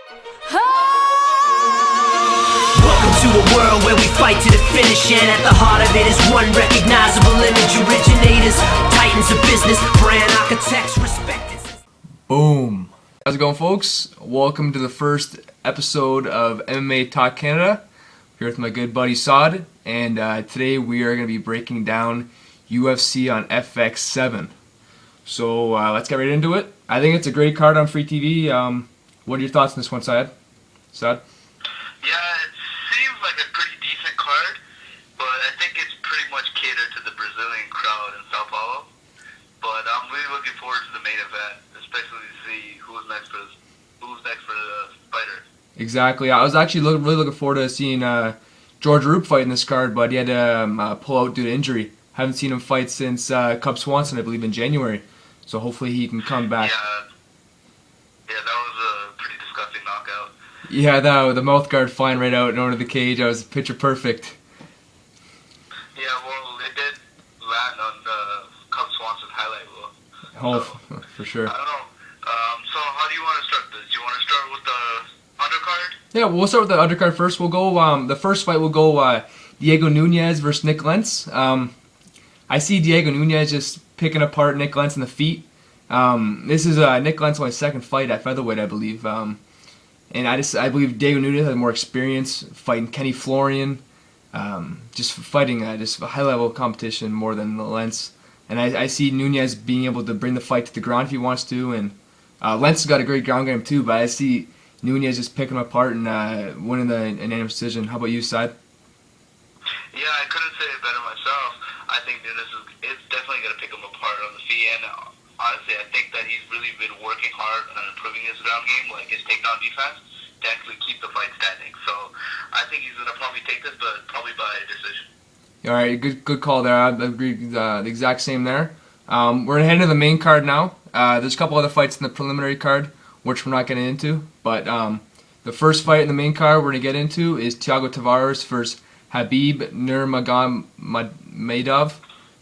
Welcome to the world where we fight to the finish, and at the heart of it is one recognizable image. Originators, titans of business, brand architects, respected. Boom. How's it going, folks? Welcome to the first episode of MMA Talk Canada. Here with my good buddy Saad, and today we are going to be breaking down UFC on FX7. So let's get right into it. I think it's a great card on free TV. What are your thoughts on this one, Saad? Yeah, it seems like a pretty decent card, but I think it's pretty much catered to the Brazilian crowd in Sao Paulo. But I'm really looking forward to the main event, especially to see who's next for the fighter. Exactly. I was actually really looking forward to seeing George Roop fight in this card, but he had to pull out due to injury. Haven't seen him fight since Cub Swanson, I believe, in January. So hopefully he can come back. Yeah, that was a pretty disgusting knockout. Yeah, the mouth guard flying right out in order the cage. That was picture perfect. Yeah, well, it did land on the Cub Swanson highlight reel. Oh, for sure. I don't know. So how do you want to start this? Do you want to start with the undercard? Yeah, we'll start with the undercard first. We'll go. The first fight will go Diego Nunez versus Nick Lentz. I see Diego Nunez just picking apart Nick Lentz in the feet. This is Nick Lentz's only second fight at featherweight, I believe. And I believe Diego Nunez has more experience fighting Kenny Florian, just fighting just a high level competition more than Lentz. And I see Nunez being able to bring the fight to the ground if he wants to. And Lentz has got a great ground game too, but I see Nunez just picking him apart and winning the unanimous decision. How about you, Saad? Yeah, I couldn't say it better myself. I think Nunez is definitely going to pick him apart on the feet, and honestly, I think that he's really been working hard on improving his ground game, like his takedown defense, to actually keep the fight standing. So I think he's going to probably take this, but probably by decision. All right, good call there. I agree the exact same there. We're going to head into the main card now. There's a couple other fights in the preliminary card, which we're not getting into, but the first fight in the main card we're going to get into is Thiago Tavares versus Habib Nurmagomedov.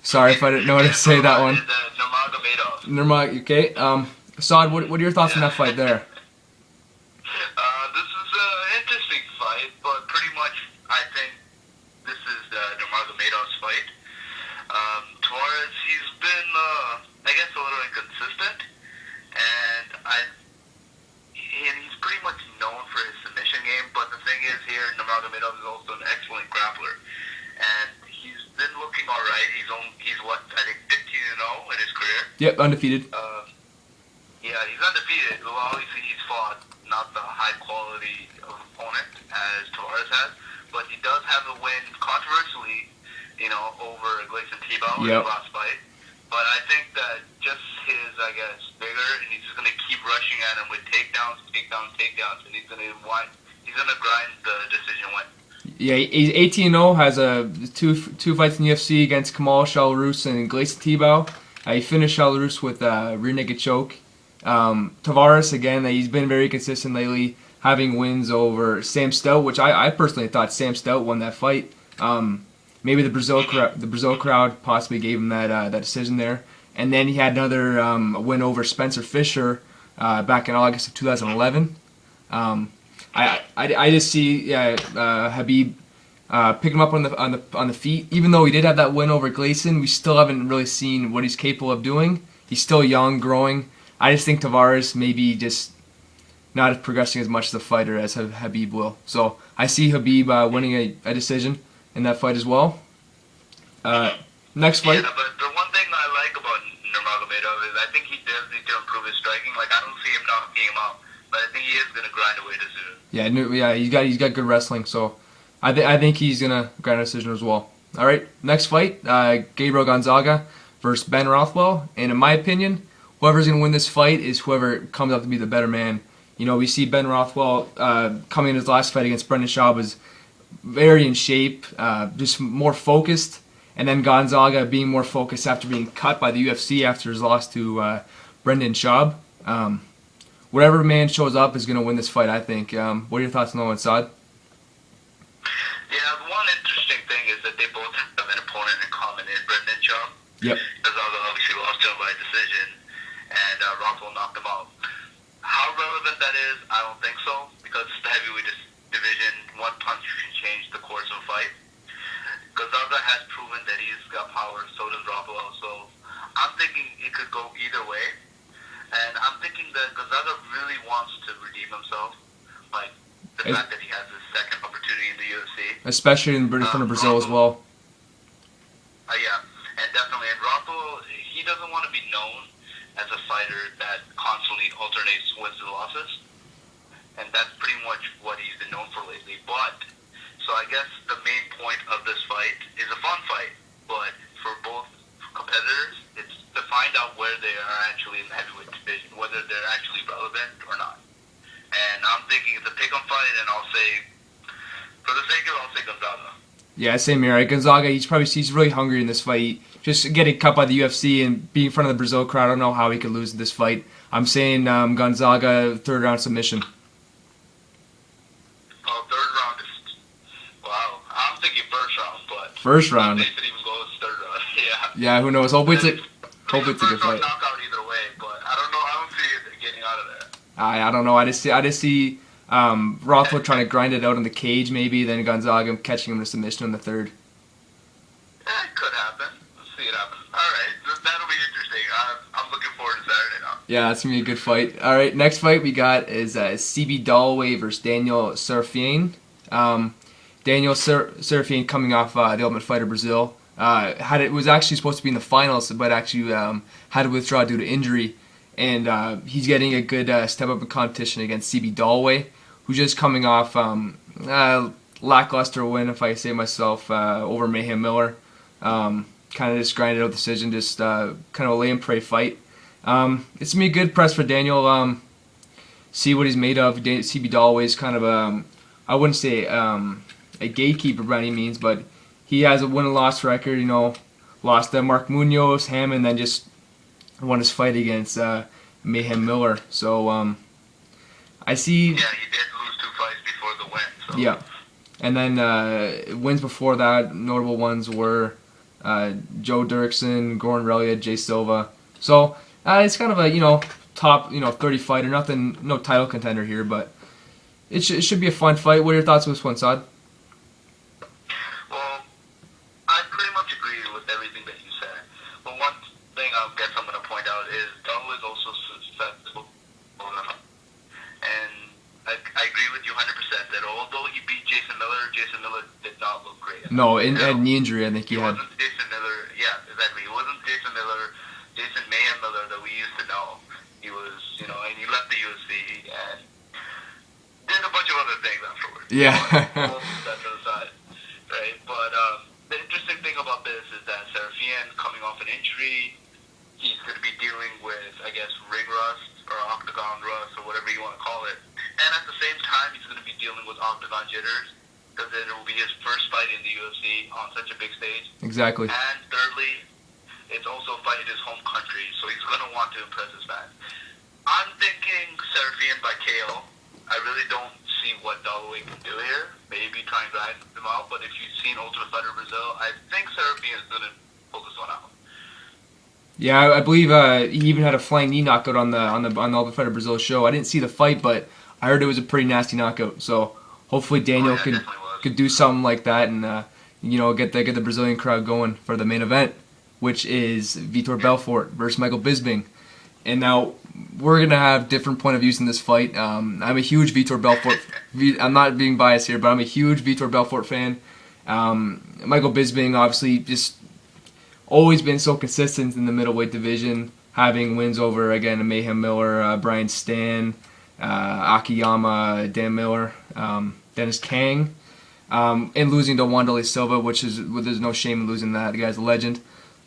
Sorry if I didn't know how to say that one. Nurmagomedov. Okay. Saad, what are your thoughts on that fight there? This is an interesting fight, but pretty much I think this is Nurmagomedov's fight. Tavares, he's been, I guess, a little inconsistent, and he's pretty much known for his submission game, but the thing is here, Nurmagomedov is also an excellent grappler, and he's been looking alright. He's what, I think 15-0 in his career? Yep, undefeated. Yeah, he's undefeated. Well, obviously he's fought not the high quality of opponent as Tavares has, but he does have a win, controversially, over Gleison Tibau in the last fight. But I think that just his, vigor, and he's just going to keep rushing at him with takedowns, and he's going to grind the decision win. Yeah, he's 18-0, has two fights in the UFC against Kamal Shalarus and Gleison Tibau. He finished Shalarus with a rear naked choke. Tavares, again, he's been very consistent lately, having wins over Sam Stout, which I personally thought Sam Stout won that fight. Maybe the Brazil crowd possibly gave him that decision there. And then he had another win over Spencer Fisher back in August of 2011. I just see Habib picking him up on the feet. Even though he did have that win over Gleison, we still haven't really seen what he's capable of doing. He's still young, growing. I just think Tavares maybe just not progressing as much as a fighter as Habib will. So I see Habib winning a decision in that fight as well. Next fight. Yeah, but the one thing I like about Nurmagomedov is I think he does need to improve his striking. Like, I don't see him knocking him out, but I think he is going to grind away decision. Yeah, he's got good wrestling, so I think he's going to grind a decision as well. All right, next fight, Gabriel Gonzaga versus Ben Rothwell. And in my opinion, whoever's going to win this fight is whoever comes out to be the better man. We see Ben Rothwell coming in his last fight against Brendan Schaub was very in shape, just more focused, and then Gonzaga being more focused after being cut by the UFC after his loss to Brendan Schaub. Whatever man shows up is going to win this fight, I think. What are your thoughts on that one, Saad? Yeah, one interesting thing is that they both have an opponent in common in Brendan Schaub. Yep. Gonzaga obviously lost to him by decision, and Rothwell knocked him out. How relevant that is, I don't think so, because the heavyweight division, one punch can change the course of a fight. Gonzaga has proven that he's got power, so does Rothwell, so I'm thinking it could go either way. And I'm thinking that Gonzaga really wants to redeem himself, like the fact that he has his second opportunity in the UFC. Especially in front of Brazil as well. Yeah, and definitely. And Rothwell, he doesn't want to be known as a fighter that constantly alternates wins and losses. And that's pretty much what he's been known for lately. But, so I guess the main point of this fight is a fun fight. But for both competitors, it's to find out where they are actually in the heavyweight division, whether they're actually relevant or not. And I'm thinking it's a pick-em fight, and I'll say, for the sake of it, I'll say Gonzaga. Yeah, same here. Gonzaga, he's really hungry in this fight. Just getting cut by the UFC and being in front of the Brazil crowd, I don't know how he could lose this fight. I'm saying Gonzaga, third round submission. Oh, third round is, wow. I'm thinking first round, but First round. They could even go with third round. Yeah, who knows? Hopefully it's a good first round fight. knockout either way, but I don't know. I don't see it getting out of there. I don't know. I just see Rothwell trying to grind it out in the cage, maybe. Then Gonzaga catching him in a submission in the third. It could happen. Let's see it happen. All right, that'll be interesting. I'm looking forward to Saturday now. Yeah, that's gonna be a good fight. All right, next fight we got is CB Dollaway versus Daniel Surfin. Daniel Surfin coming off the Ultimate Fighter Brazil. Was actually supposed to be in the finals, but actually had to withdraw due to injury. And he's getting a good step up in competition against CB Dollaway, who's just coming off lackluster win, if I say myself, over Mayhem Miller. Kind of just grinded out decision, just kind of a lay and pray fight. It's gonna be a good press for Daniel. See what he's made of. CB Dollaway is kind of I wouldn't say a gatekeeper by any means, but he has a win and loss record. Lost to Mark Munoz, Hammond, then just won his fight against Mayhem Miller. So I see. Yeah, he did lose 2 fights before the win. So. Yeah, and then wins before that. Notable ones were Joe Dirksen, Goran Relia, Jay Silva. So it's kind of a top 30 fighter. No title contender here, but it should be a fun fight. What are your thoughts on this one, Saad? Well, I pretty much agree with everything that you said. But one thing I guess I'm going to point out is Dollaway is also susceptible. And I agree with you 100% that although he beat Jason Miller did not look great. No, and knee injury, I think he had. Wasn't Jason Miller, yeah, exactly. It wasn't Jason Mayhem Miller that we used to know. He was, and he left the UFC and did a bunch of other things afterwards. Yeah. That to the side, right? But the interesting thing about this is that Surfin, coming off an injury, he's going to be dealing with, I guess, ring rust or octagon rust or whatever you want to call it. And at the same time, he's going to be dealing with octagon jitters because it will be his first fight in the UFC on such a big stage. Exactly. And thirdly, it's also a fight in his home country, so he's going to want to impress his fans. I'm thinking Surfin by KO. I really don't see what Dollaway can do here. Maybe try and grind him out, but if you've seen Ultimate Fighter Brazil, I think Surfin is going to pull this one out. Yeah, I believe he even had a flying knee knockout on the Ultimate Fighter Brazil show. I didn't see the fight, but I heard it was a pretty nasty knockout. So hopefully Daniel could do something like that and get the Brazilian crowd going for the main event, which is Vitor Belfort versus Michael Bisping. And now we're gonna have different point of views in this fight. I'm a huge Vitor Belfort. I'm not being biased here, but I'm a huge Vitor Belfort fan. Michael Bisping obviously just always been so consistent in the middleweight division, having wins over again Mayhem Miller, Brian Stan, Akiyama, Dan Miller, Dennis Kang, and losing to Wanderlei Silva, there's no shame in losing that. The guy's a legend.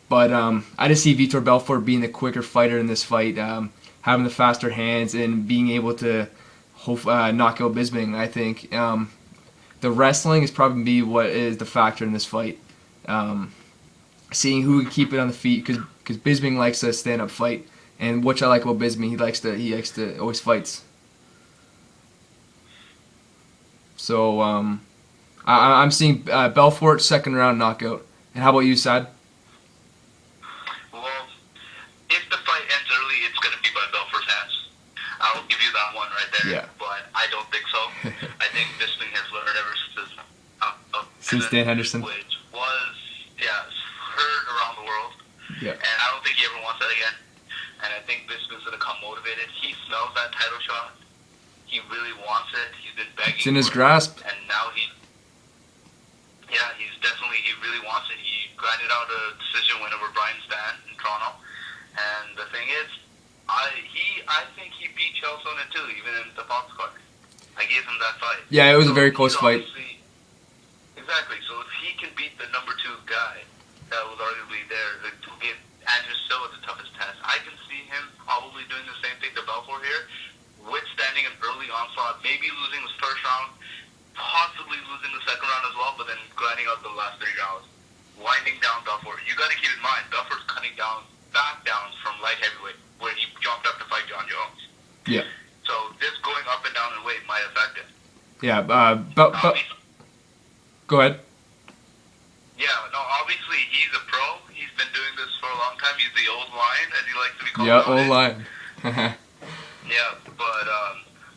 But I just see Vitor Belfort being the quicker fighter in this fight, having the faster hands and being able to knock out Bisping. I think the wrestling is probably what is the factor in this fight. Seeing who can keep it on the feet, because Bisping likes to stand up fight, and which I like about Bisping, he likes to always fights. So I'm seeing Belfort second round knockout. And how about you, Sad? Well, if the fight ends early, it's going to be by Belfort's hands. I'll give you that one right there. Yeah. But I don't think so. I think Bisping has learned ever Since Dan Henderson. which was heard around the world. Yeah. And I don't think he ever wants that again. And I think Bisping's gonna come motivated. He smells that title shot. He really wants it. He's been begging. It's in his for it. grasp. And now he really wants it. He grinded out a decision win over Brian Stan in Toronto. And the thing is, I think he beat Chelsonen too, even in the Fox card. I gave him that fight. Yeah, it was a very close fight. Exactly. So if he can beat the number 2 guy that was arguably there to give Andrew Silva the toughest test, I can see him probably doing the same thing to Belfort here, withstanding an early onslaught, maybe losing the first round, possibly losing the second round as well, but then grinding out the last 3 rounds, winding down Belfort. You got to keep in mind, Belfort's cutting down back downs from light heavyweight, where he jumped up to fight John Jones. Yeah. So this going up and down in weight might affect it. Yeah. Go ahead. Yeah, no, obviously he's a pro. He's been doing this for a long time. He's the old lion, as he likes to be called. Yeah, old lion. Yeah, but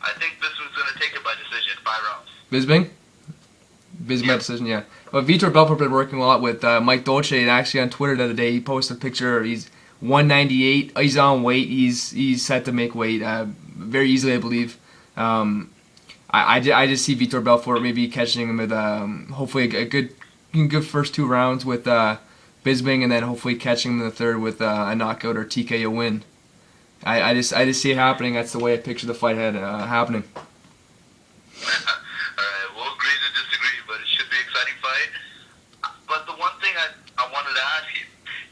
I think this one's going to take it by decision, 5 rounds. Bisping by decision, yeah. But Vitor Belfort been working a lot with Mike Dolce, and actually on Twitter the other day he posted a picture. He's 198. He's on weight. He's set to make weight very easily, I believe. I just see Vitor Belfort maybe catching him with hopefully a good first 2 rounds with Bisping, and then hopefully catching him in the third with a knockout or TKO win. I just see it happening. That's the way I picture the fight happening. Alright, we'll agree to disagree, but it should be an exciting fight. But the one thing I wanted to ask you,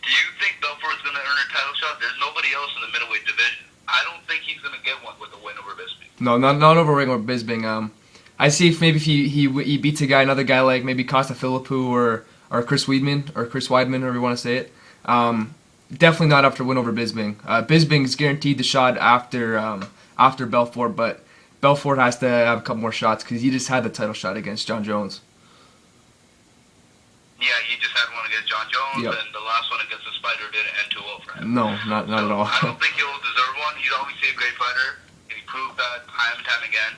do you think Belfort's going to earn a title shot? There's nobody else in the middleweight division. I don't think he's going to get one with a win over Bisping. No, not over regular Bisping. I see if maybe if he beats another guy like maybe Costa Philippou or Chris Weidman, however you want to say it. Definitely not after win over Bisping. Bisping's guaranteed the shot after Belfort, but Belfort has to have a couple more shots because he just had the title shot against John Jones. Yeah, he just had one against John Jones, Yep. and the last one against the Spider didn't end too well for him. No, not at all. I don't think he'll deserve one. He's obviously a great fighter, and he proved that time and time again.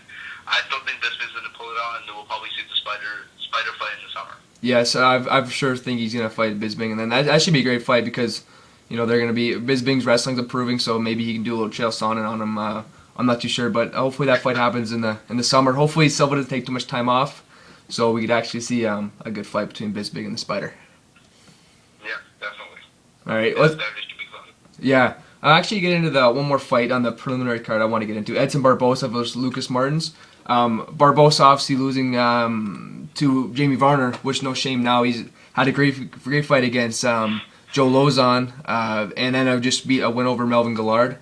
I still think Bisping's going to pull it out, and we'll probably see the Spider fight in the summer. Yes, I sure think he's gonna fight Bisping, and then that should be a great fight because they're gonna be Bisping's wrestling's improving, so maybe he can do a little Chael Sonnen on him. I'm not too sure, but hopefully that fight happens in the summer. Hopefully Silva doesn't take too much time off, so we could actually see a good fight between Bisping and the Spider. Yeah, definitely. All right, That should be fun. Yeah, I'll actually get into the one more fight on the preliminary card I want to get into. Edson Barboza versus Lucas Martins. Barboza obviously losing to Jamie Varner, which no shame now. He's had a great fight against Joe Lozon, and then I just beat a win over Melvin Gillard.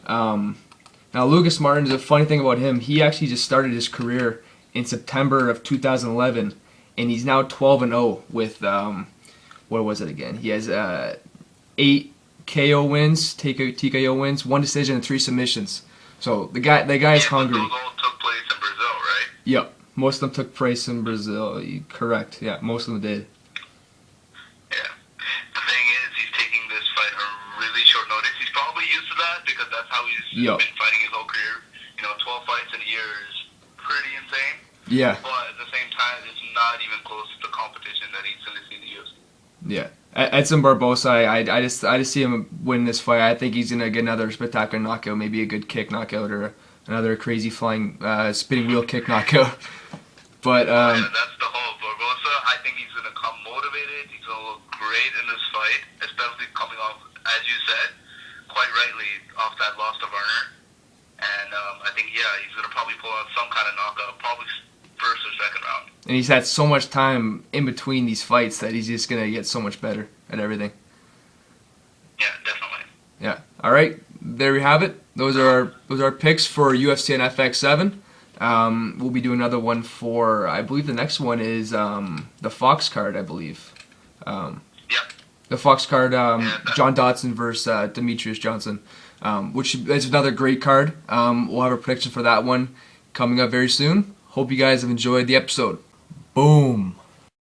Now Lucas Martins, the funny thing about him, he actually just started his career in September of 2011, and he's now 12-0 with what was it again? He has 8 KO wins, TKO wins, 1 decision, and 3 submissions. So the guy is hungry. Those all took place in Brazil, right? Yep, most of them took place in Brazil. Correct. Yeah, most of them did. Yeah. The thing is, he's taking this fight on really short notice. He's probably used to that because that's how he's been fighting his whole career. 12 fights in a year is pretty insane. Yeah. But at the same time, it's not even close to the competition that he's going to see in the UFC. Yeah. Edson Barboza, I just see him win this fight. I think he's gonna get another spectacular knockout, maybe a good kick knockout or another crazy flying spinning wheel kick knockout. But yeah, that's the hope. Barboza, I think he's gonna come motivated. He's gonna look great in this fight, especially coming off, as you said, quite rightly, off that loss to Varner. And I think he's gonna probably pull out some kind of knockout, probably first or second round. And he's had so much time in between these fights that he's just gonna get so much better at everything. Yeah, definitely. Yeah. All right. There we have it. Those are our picks for UFC and FX7. We'll be doing another one for, I believe the next one is the Fox card, I believe. Yep. The Fox card, John Dodson versus Demetrius Johnson, which is another great card. We'll have a prediction for that one coming up very soon. Hope you guys have enjoyed the episode. Boom.